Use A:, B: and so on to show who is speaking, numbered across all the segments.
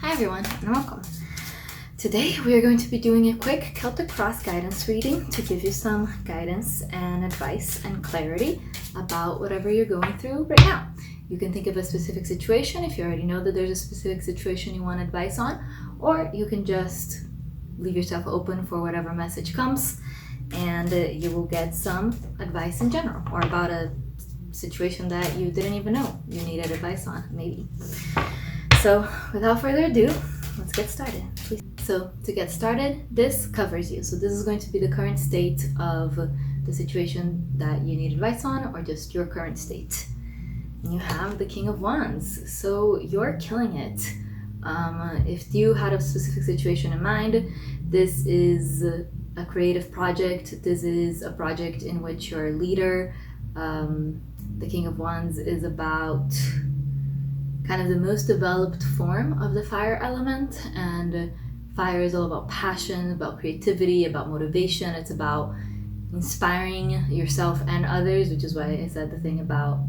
A: Hi everyone, and welcome. Today we are going to be doing a quick Celtic cross guidance reading to give you some guidance and advice and clarity about whatever you're going through right now. You can think of a specific situation if you already know that there's a specific situation you want advice on, or you can just leave yourself open for whatever message comes and you will get some advice in general or about a situation that you didn't even know you needed advice on, maybe. So without further ado, let's get started. So to get started, this covers you. So this is going to be the current state of the situation that you need advice on, or just your current state. And you have the King of Wands. So you're killing it. If you had a specific situation in mind, this is a creative project. This is a project in which you're a leader. The King of Wands is about kind of the most developed form of the fire element, and fire is all about passion, about creativity, about motivation. It's about inspiring yourself and others, which is why I said the thing about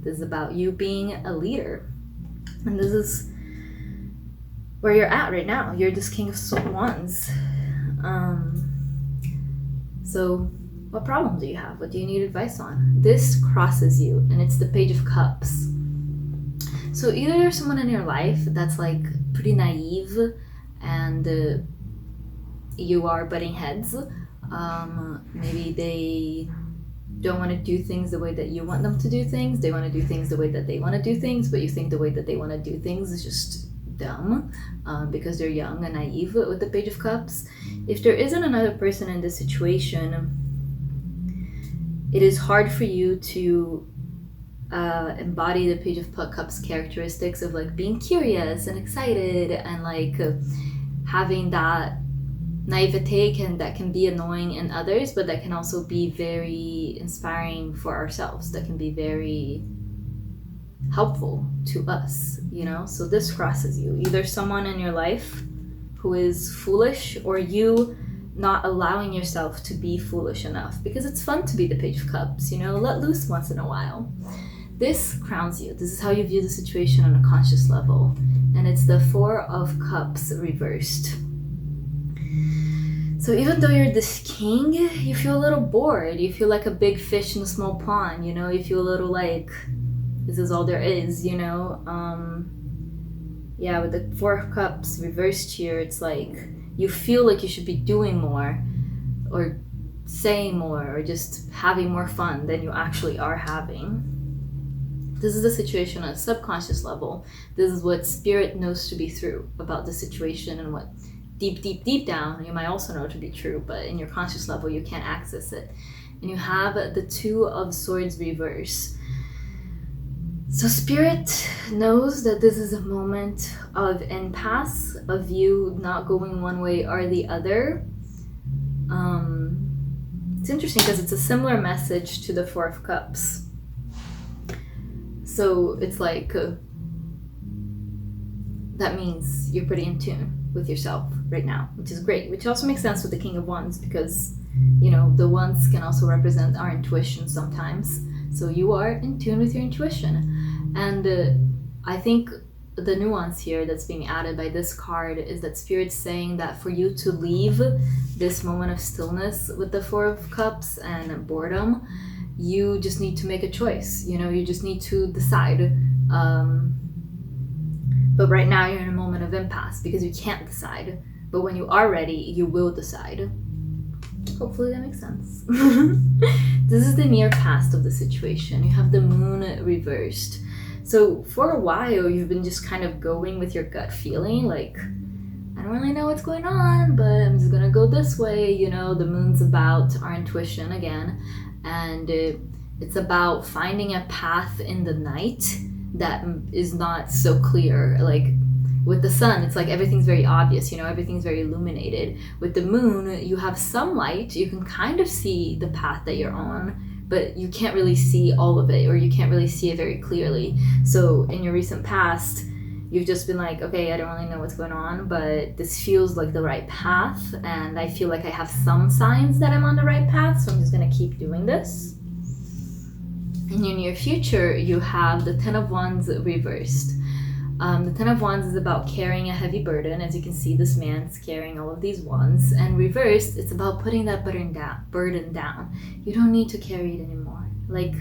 A: this is about you being a leader. And this is where you're at right now. You're this King of Wands. So what problem do you have? What do you need advice on? This crosses you, and it's the Page of Cups. So either there's someone in your life that's like pretty naive and you are butting heads. Maybe they don't want to do things the way that you want them to do things. They want to do things the way that they want to do things, but you think the way that they want to do things is just dumb because they're young and naive with the Page of Cups. If there isn't another person in this situation, it is hard for you to embody the Page of Cups characteristics of like being curious and excited and like having that naivete that can be annoying in others, but that can also be very inspiring for ourselves, that can be very helpful to us, you know? So this crosses you. Either someone in your life who is foolish, or you not allowing yourself to be foolish enough, because it's fun to be the Page of Cups, you know, let loose once in a while. This crowns you. This is how you view the situation on a conscious level. And it's the Four of Cups reversed. So even though you're this king, you feel a little bored. You feel like a big fish in a small pond, you know? You feel a little like, this is all there is, you know? Yeah, with the Four of Cups reversed here, it's like you feel like you should be doing more or saying more or just having more fun than you actually are having. This is the situation on a subconscious level. This is what spirit knows to be true about the situation, and what deep down you might also know to be true, but in your conscious level you can't access it. And you have the Two of Swords reverse. So spirit knows that this is a moment of impasse, of you not going one way or the other. It's interesting because it's a similar message to the Four of Cups. So it's like, that means you're pretty in tune with yourself right now, which is great, which also makes sense with the King of Wands, because, you know, the wands can also represent our intuition sometimes. So you are in tune with your intuition. And I think the nuance here that's being added by this card is that Spirit's saying that for you to leave this moment of stillness with the Four of Cups and boredom, you just need to make a choice, you know, you just need to decide. But right now you're in a moment of impasse because you can't decide. But when you are ready, you will decide. Hopefully that makes sense. This is the near past of the situation. You have the Moon reversed. So for a while, you've been just kind of going with your gut feeling, like, I don't really know what's going on, but I'm just gonna go this way. You know, the Moon's about our intuition again. And it's about finding a path in the night that is not so clear. Like with the sun, it's like everything's very obvious, you know, everything's very illuminated. With the moon, you have some light, you can kind of see the path that you're on, but you can't really see all of it, or you can't really see it very clearly. So in your recent past, you've just been like, okay, I don't really know what's going on, but this feels like the right path, and I feel like I have some signs that I'm on the right path, so I'm just gonna keep doing this. In your near future, you have the Ten of Wands reversed. The Ten of Wands is about carrying a heavy burden. As you can see, this man's carrying all of these wands. And reversed, it's about putting that burden down. You don't need to carry it anymore. Like,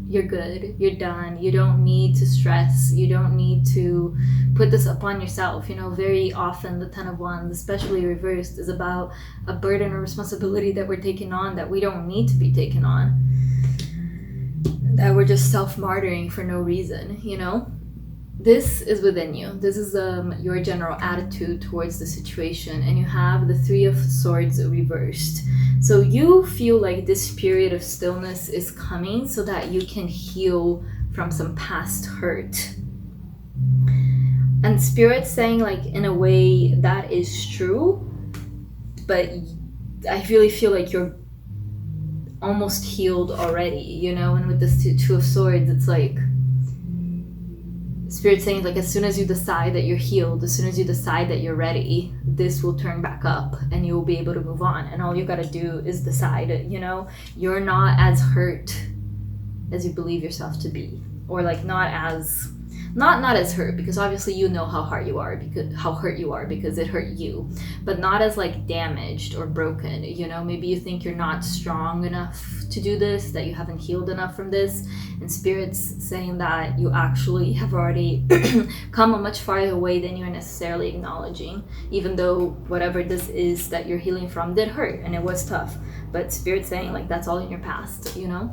A: you're good, you're done, you don't need to stress, you don't need to put this upon yourself. You know, very often the Ten of Wands, especially reversed, is about a burden or responsibility that we're taking on that we don't need to be taken on, that we're just self-martyring for no reason, you know. This is within you. This is your general attitude towards the situation. And you have the Three of Swords reversed. So you feel like this period of stillness is coming so that you can heal from some past hurt. And Spirit's saying, like, in a way that is true, but I really feel like you're almost healed already, you know. And with this Two of Swords, it's like Spirit saying, like, as soon as you decide that you're healed, as soon as you decide that you're ready, this will turn back up and you'll be able to move on. And all you got to do is decide, you know. You're not as hurt as you believe yourself to be, or like not as hurt, because obviously you know how hurt you are because it hurt you, but not as like damaged or broken, you know. Maybe you think you're not strong enough to do this, that you haven't healed enough from this, and Spirit's saying that you actually have already come a much farther way than you're necessarily acknowledging, even though whatever this is that you're healing from did hurt and it was tough. But Spirit's saying, like, that's all in your past, you know.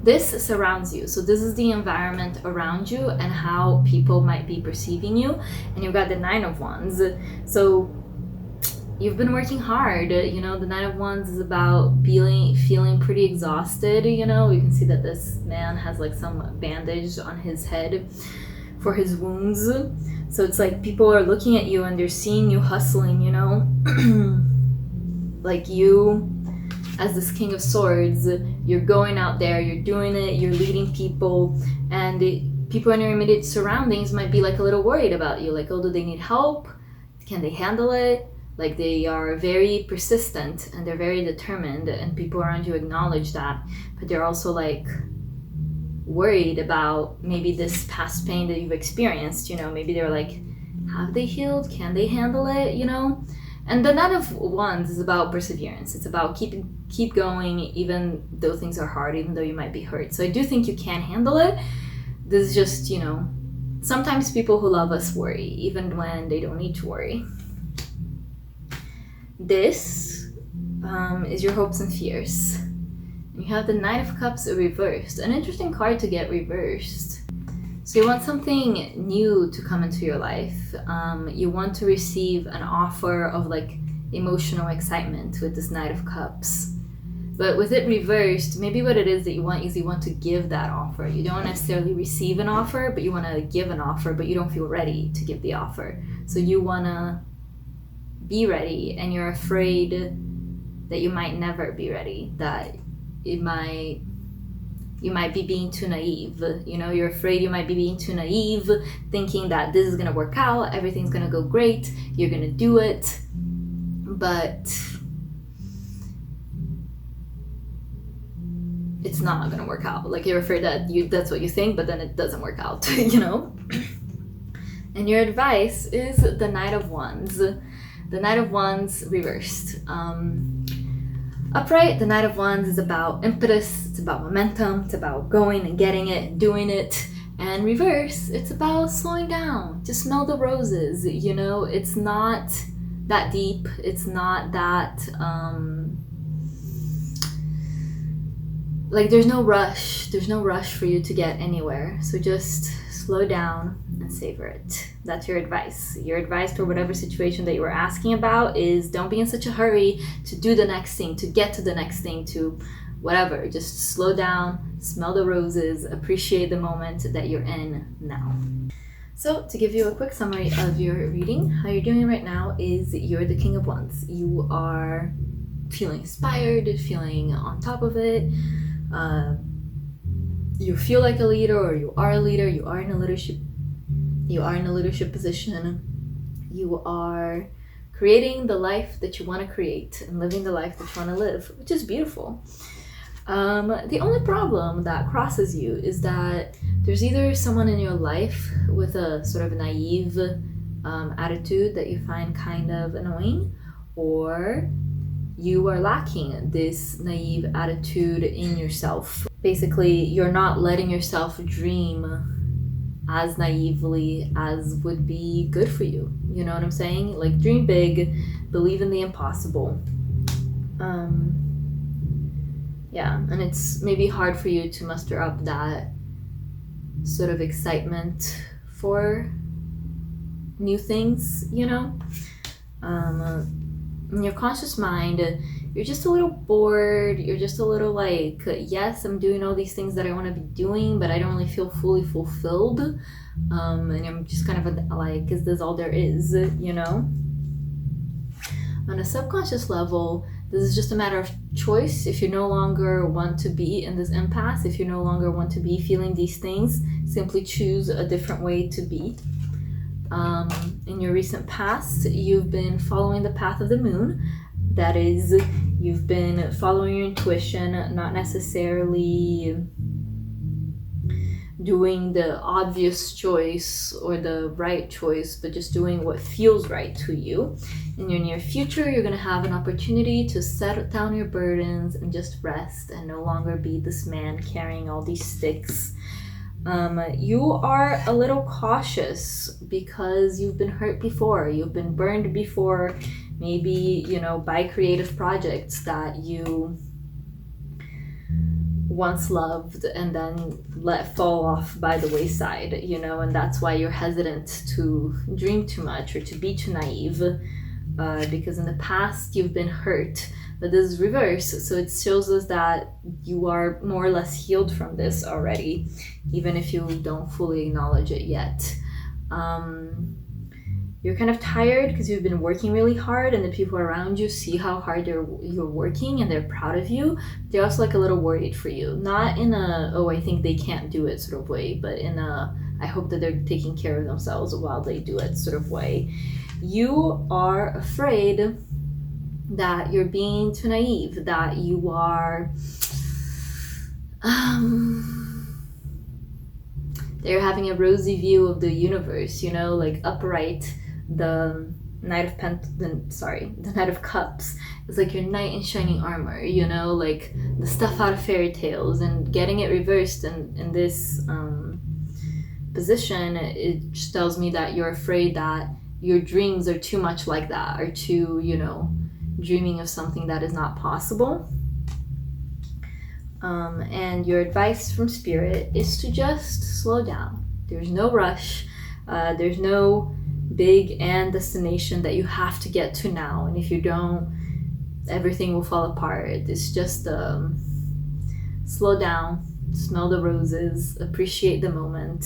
A: This surrounds you. So this is the environment around you and how people might be perceiving you. And you've got the Nine of Wands. So you've been working hard. You know, the Nine of Wands is about feeling pretty exhausted, you know. You can see that this man has like some bandage on his head for his wounds. So it's like people are looking at you and they're seeing you hustling, you know. Like you, as this King of Swords, you're going out there, you're doing it, you're leading people, and people in your immediate surroundings might be like a little worried about you. Like, oh, do they need help? Can they handle it? Like, they are very persistent and they're very determined, and people around you acknowledge that, but they're also like worried about maybe this past pain that you've experienced, you know. Maybe they're like, have they healed? Can they handle it, you know? And the Nine of Wands is about perseverance. It's about keep going, even though things are hard, even though you might be hurt. So I do think you can handle it. This is just, you know, sometimes people who love us worry, even when they don't need to worry. This is your hopes and fears. You have the Knight of Cups reversed. An interesting card to get reversed. So you want something new to come into your life. You want to receive an offer of like emotional excitement with this Knight of Cups. But with it reversed, maybe what it is that you want is you want to give that offer. You don't necessarily receive an offer, but you want to give an offer, but you don't feel ready to give the offer. So you want to be ready, and you're afraid that you might never be ready, that you might be being too naive. You know, you're afraid you might be being too naive, thinking that this is going to work out, everything's going to go great, you're going to do it. But it's not going to work out. Like, you're afraid that that's what you think, but then it doesn't work out, you know? And your advice is the Knight of Wands. The Knight of Wands reversed. Upright, the Knight of Wands is about impetus, it's about momentum, it's about going and getting it and doing it. And reverse, it's about slowing down, to smell the roses, you know. It's not that deep, it's not that, like, there's no rush for you to get anywhere. So just slow down and savor it. That's your advice. Your advice for whatever situation that you were asking about is don't be in such a hurry to do the next thing, to get to the next thing, to whatever. Just slow down, smell the roses, appreciate the moment that you're in now. So to give you a quick summary of your reading, how you're doing right now is you're the King of Wands. You are feeling inspired, feeling on top of it. You feel like a leader, or you are a leader, you are in a leadership position. You are creating the life that you want to create and living the life that you want to live, which is beautiful. The only problem that crosses you is that there's either someone in your life with a sort of naive attitude that you find kind of annoying, or you are lacking this naive attitude in yourself. Basically, you're not letting yourself dream as naively as would be good for you. You know what I'm saying? Like, dream big, believe in the impossible. Yeah, and it's maybe hard for you to muster up that sort of excitement for new things, you know? In your conscious mind, you're just a little bored. You're just a little like, yes, I'm doing all these things that I want to be doing, but I don't really feel fully fulfilled. And I'm just kind of like, is this all there is, you know? On a subconscious level, this is just a matter of choice. If you no longer want to be in this impasse, if you no longer want to be feeling these things, simply choose a different way to be. In your recent past, you've been following the path of the moon. That is, you've been following your intuition, not necessarily doing the obvious choice or the right choice, but just doing what feels right to you. In your near future, you're going to have an opportunity to set down your burdens and just rest and no longer be this man carrying all these sticks. You are a little cautious because you've been hurt before, you've been burned before, maybe, you know, by creative projects that you once loved and then let fall off by the wayside, you know, and that's why you're hesitant to dream too much or to be too naive, because in the past you've been hurt. But this is reverse, so it shows us that you are more or less healed from this already, even if you don't fully acknowledge it yet. You're kind of tired because you've been working really hard, and the people around you see how hard you're working and they're proud of you. They're also like a little worried for you. Not in a, oh, I think they can't do it sort of way, but in a, I hope that they're taking care of themselves while they do it sort of way. You are afraid that you're being too naive, that you are they're having a rosy view of the universe, you know, like upright. The Knight of Cups is like your knight in shining armor, you know, like the stuff out of fairy tales, and getting it reversed in this position, it just tells me that you're afraid that your dreams are too much like that, or too, you know, dreaming of something that is not possible. And your advice from Spirit is to just slow down. There's no rush. There's no big end destination that you have to get to now. And if you don't, everything will fall apart. It's just slow down, smell the roses, appreciate the moment.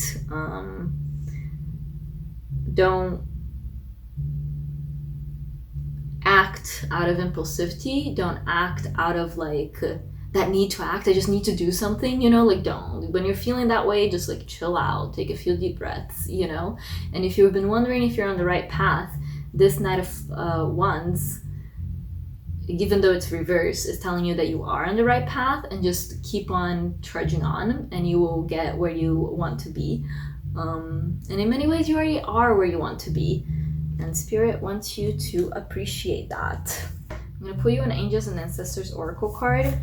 A: Don't act out of impulsivity. Don't act out of like that need to act. I just need to do something, you know, like don't. When you're feeling that way, just like chill out, take a few deep breaths, you know. And if you've been wondering if you're on the right path, this Knight of Wands, even though it's reverse, is telling you that you are on the right path, and just keep on trudging on and you will get where you want to be. And in many ways you already are where you want to be, and Spirit wants you to appreciate that. I'm going to pull you an Angels and Ancestors Oracle card.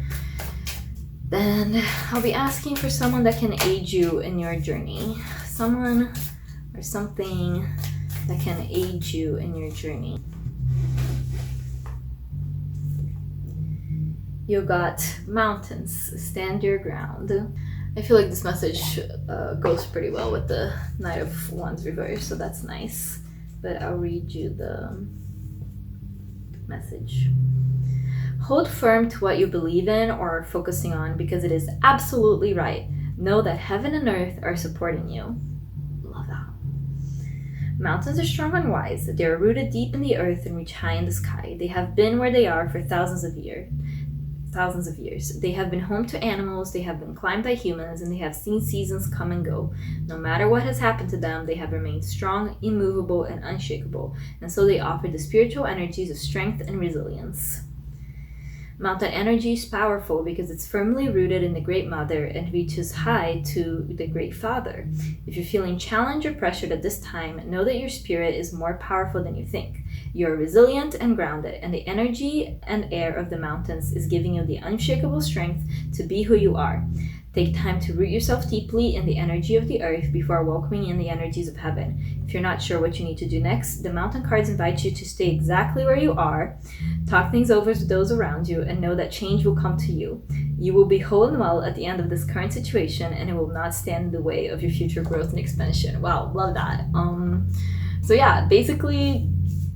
A: Then I'll be asking for someone that can aid you in your journey. Someone or something that can aid you in your journey. You got Mountains, stand your ground. I feel like this message goes pretty well with the Knight of Wands reverse, so that's nice. But I'll read you the message. Hold firm to what you believe in or are focusing on, because it is absolutely right. Know that heaven and earth are supporting you. Love that. Mountains are strong and wise. They are rooted deep in the earth and reach high in the sky. They have been where they are for thousands of years. They have been home to animals, they have been climbed by humans, and they have seen seasons come and go. No matter what has happened to them, they have remained strong, immovable, and unshakable, and so they offer the spiritual energies of strength and resilience. Mountain energy is powerful because it's firmly rooted in the Great Mother and reaches high to the Great Father. If you're feeling challenged or pressured at this time, know that your spirit is more powerful than you think. You're resilient and grounded, and the energy and air of the mountains is giving you the unshakable strength to be who you are. Take time to root yourself deeply in the energy of the earth before welcoming in the energies of heaven. If you're not sure what you need to do next, the mountain cards invite you to stay exactly where you are, talk things over with those around you, and know that change will come to you. You will be whole and well at the end of this current situation, and it will not stand in the way of your future growth and expansion. Wow, love that. So yeah, basically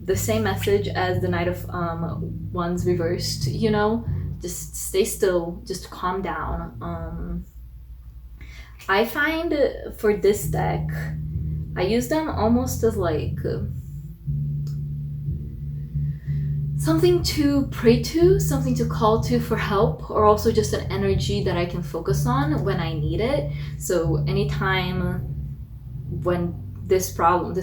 A: the same message as the Knight of Wands reversed, you know? Just stay still, just calm down. I find for this deck, I use them almost as like something to pray to, something to call to for help, or also just an energy that I can focus on when I need it. So anytime when this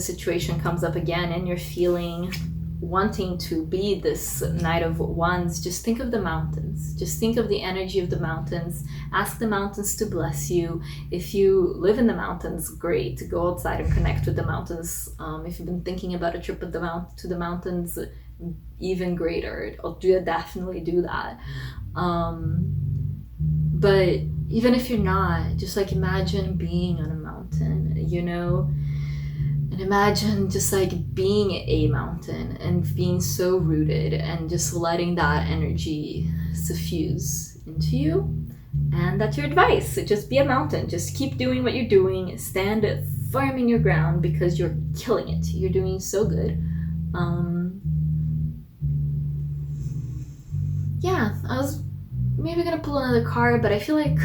A: situation comes up again and you're feeling wanting to be this Knight of Wands, just think of the mountains. Just think of the energy of the mountains. Ask the mountains to bless you. If you live in the mountains, great. Go outside and connect with the mountains. If you've been thinking about a trip to the mountains, even greater. I'll definitely do that. But even if you're not, just like imagine being on a mountain, you know? And imagine just like being a mountain and being so rooted and just letting that energy suffuse into you. And that's your advice. So just be a mountain. Just keep doing what you're doing. Stand firm in your ground because you're killing it. You're doing so good. Yeah, I was maybe gonna pull another card, but I feel like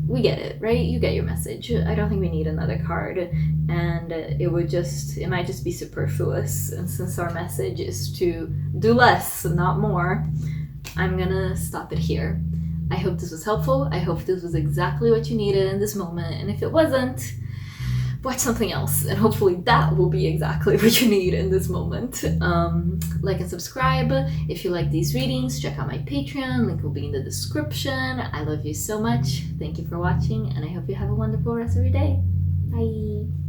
A: we get it, right? You get your message. I don't think we need another card, and it might just be superfluous. And since our message is to do less, not more, I'm gonna stop it here. I hope this was helpful. I hope this was exactly what you needed in this moment. And if it wasn't, watch something else, and hopefully that will be exactly what you need in this moment. Like and subscribe if you like these readings. Check out my Patreon, link will be in the description. I love you so much. Thank you for watching, and I hope you have a wonderful rest of your day. Bye.